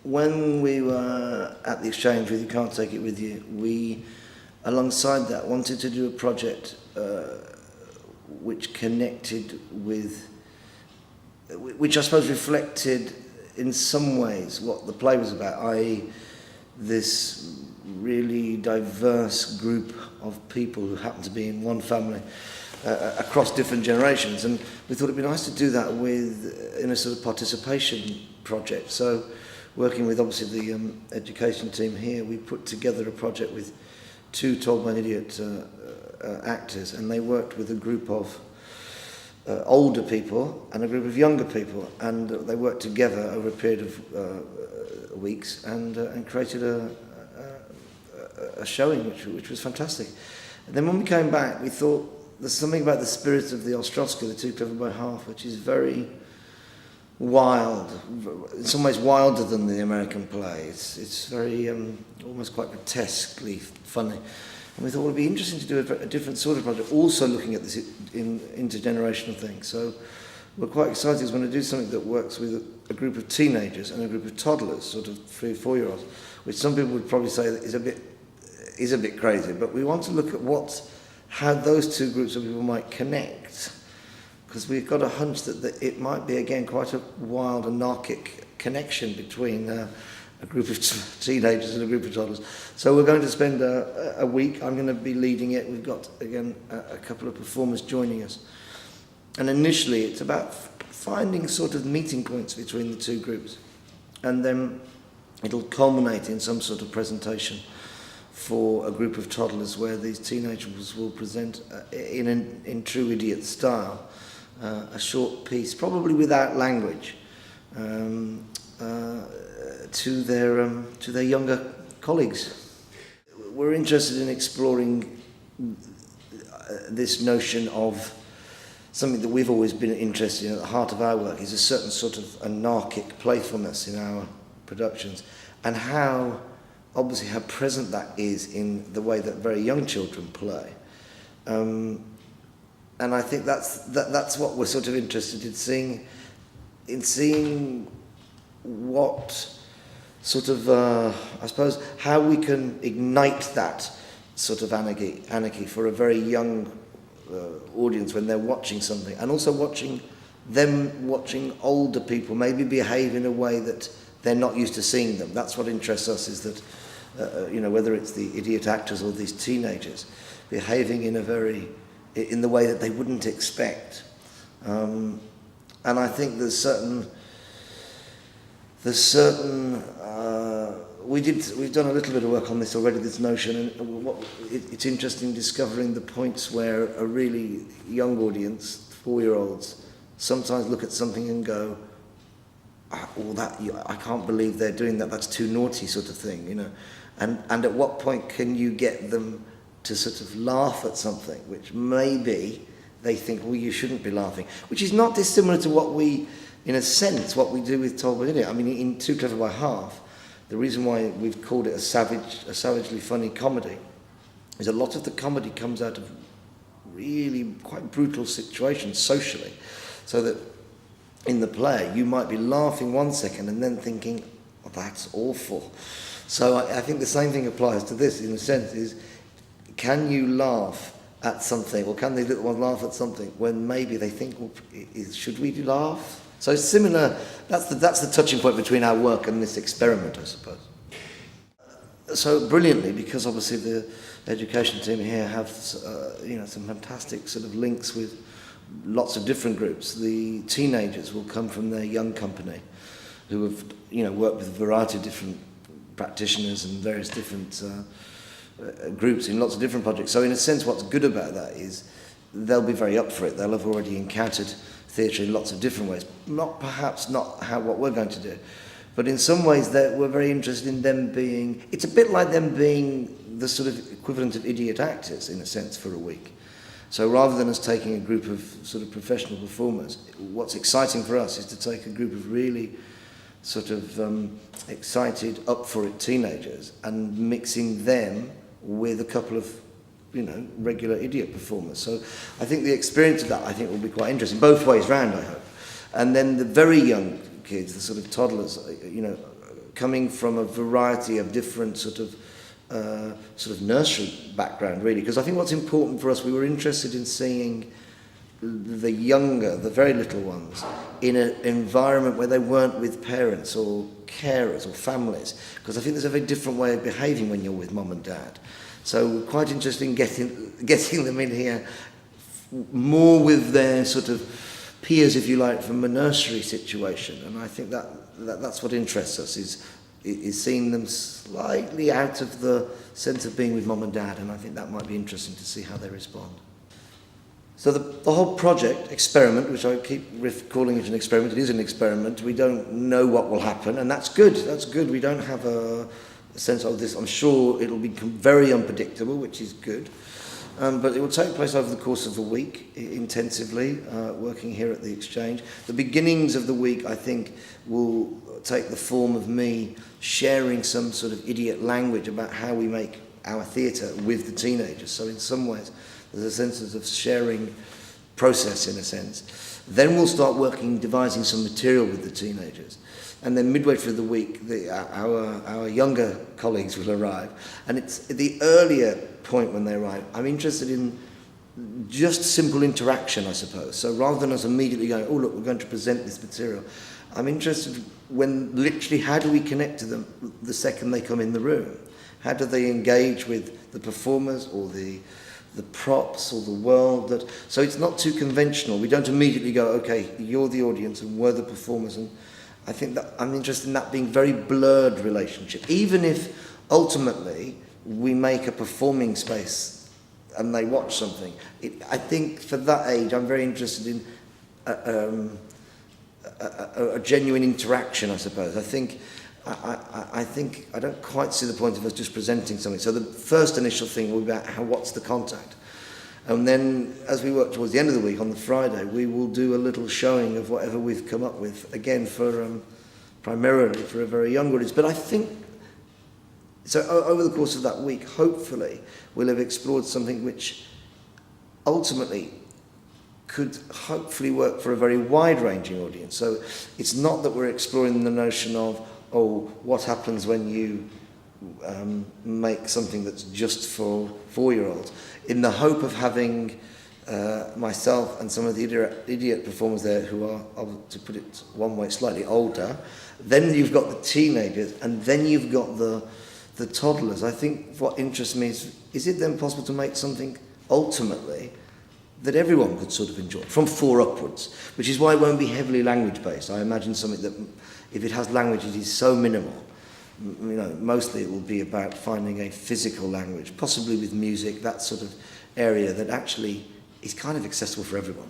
when we were at the exchange with You Can't Take It With You, we, alongside that, wanted to do a project which connected with, which I suppose reflected in some ways what the play was about, i.e. this really diverse group of people who happen to be in one family across different generations, and we thought it'd be nice to do that in a sort of participation project. So working with obviously the education team here, we put together a project with two Told by an Idiot actors, and they worked with a group of older people and a group of younger people, and they worked together over a period of weeks and created a showing which was fantastic. And then when we came back, we thought there's something about the spirit of the Ostrowski, the Too Clever by Half, which is very wild, in some ways wilder than the American play. It's very almost quite grotesquely funny. And we thought it would be interesting to do a different sort of project, also looking at this intergenerational thing. So we're quite excited because we're going to do something that works with a group of teenagers and a group of toddlers, sort of 3 or 4-year-olds, which some people would probably say is a bit crazy. But we want to look at how those two groups of people might connect, because we've got a hunch that it might be, again, quite a wild, anarchic connection between a group of teenagers and a group of toddlers. So we're going to spend a week. I'm going to be leading it. We've got, again, a couple of performers joining us. And initially, it's about finding sort of meeting points between the two groups. And then it'll culminate in some sort of presentation for a group of toddlers where these teenagers will present in true idiot style a short piece, probably without language, to their younger colleagues. We're interested in exploring this notion of something that we've always been interested in. At the heart of our work is a certain sort of anarchic playfulness in our productions, and how present that is in the way that very young children play. And I think that's what we're sort of interested in seeing what sort of, I suppose, how we can ignite that sort of anarchy for a very young audience when they're watching something, and also watching older people maybe behave in a way that they're not used to seeing them. That's what interests us, is that whether it's the idiot actors or these teenagers behaving in the way that they wouldn't expect. And I think we've done a little bit of work on this already, this notion, and it's interesting discovering the points where a really young audience, 4-year-olds, sometimes look at something and go, I can't believe they're doing that, that's too naughty, sort of thing, And at what point can you get them to sort of laugh at something which maybe they think, well, you shouldn't be laughing, which is not dissimilar to what we do with Told by an Idiot. I mean, in Too Clever by Half, the reason why we've called it a savagely funny comedy is a lot of the comedy comes out of really quite brutal situations socially, so that in the play you might be laughing 1 second and then thinking, oh, that's awful. So I think the same thing applies to this, in a sense, is can you laugh at something, or can these little ones laugh at something when maybe they think, well, should we laugh? So similar, that's the touching point between our work and this experiment, I suppose. So brilliantly, because obviously the education team here have some fantastic sort of links with lots of different groups. The teenagers will come from their young company, who have worked with a variety of different practitioners and various different groups in lots of different projects. So in a sense, what's good about that is they'll be very up for it. They'll have already encountered theatre in lots of different ways. Perhaps not what we're going to do, but in some ways we're very interested in them being, it's a bit like them being the sort of equivalent of idiot actors, in a sense, for a week. So rather than us taking a group of sort of professional performers, what's exciting for us is to take a group of really sort of excited, up for it teenagers and mixing them with a couple of regular idiot performers. So I think the experience of that, I think, will be quite interesting, both ways round, I hope. And then the very young kids, the sort of toddlers, coming from a variety of different sort of nursery background, really. Because I think what's important for us, we were interested in seeing the younger, the very little ones, in an environment where they weren't with parents or carers or families, because I think there's a very different way of behaving when you're with mum and dad. So we're quite interested in getting them in here more with their sort of peers, if you like, from a nursery situation. And I think that's what interests us, is seeing them slightly out of the sense of being with mum and dad, and I think that might be interesting to see how they respond. So the whole project, experiment, which I keep calling it an experiment, it is an experiment. We don't know what will happen, and that's good. That's good. We don't have a sense of this. I'm sure it'll become very unpredictable, which is good. But it will take place over the course of a week, intensively, working here at the Exchange. The beginnings of the week, I think, will take the form of me sharing some sort of idiot language about how we make our theatre with the teenagers. So in some ways, there's a sense of sharing process, in a sense. Then we'll start devising some material with the teenagers. And then midway through the week, our younger colleagues will arrive. And it's at the earlier point when they arrive, I'm interested in just simple interaction, I suppose. So rather than us immediately going, oh, look, we're going to present this material, I'm interested when literally, how do we connect to them the second they come in the room? How do they engage with the performers or the props or the world? So it's not too conventional. We don't immediately go, okay, you're the audience and we're the performers. And I think that I'm interested in that being very blurred relationship. Even if ultimately we make a performing space and they watch something, I think for that age I'm very interested in a genuine interaction, I suppose. I think I don't quite see the point of us just presenting something. So the first initial thing will be about what's the contact. And then as we work towards the end of the week, on the Friday, we will do a little showing of whatever we've come up with, again, primarily for a very young audience. But I think, so over the course of that week, hopefully, we'll have explored something which ultimately could hopefully work for a very wide-ranging audience. So it's not that we're exploring the notion of, oh, what happens when you make something that's just for 4-year-olds, in the hope of having myself and some of the idiot performers there who are, to put it one way, slightly older. Then you've got the teenagers, and then you've got the toddlers. I think what interests me is it then possible to make something ultimately that everyone could sort of enjoy, from 4 upwards, which is why it won't be heavily language-based. I imagine something that, if it has language, it is so minimal. You know, mostly it will be about finding a physical language, possibly with music, that sort of area that actually is kind of accessible for everyone.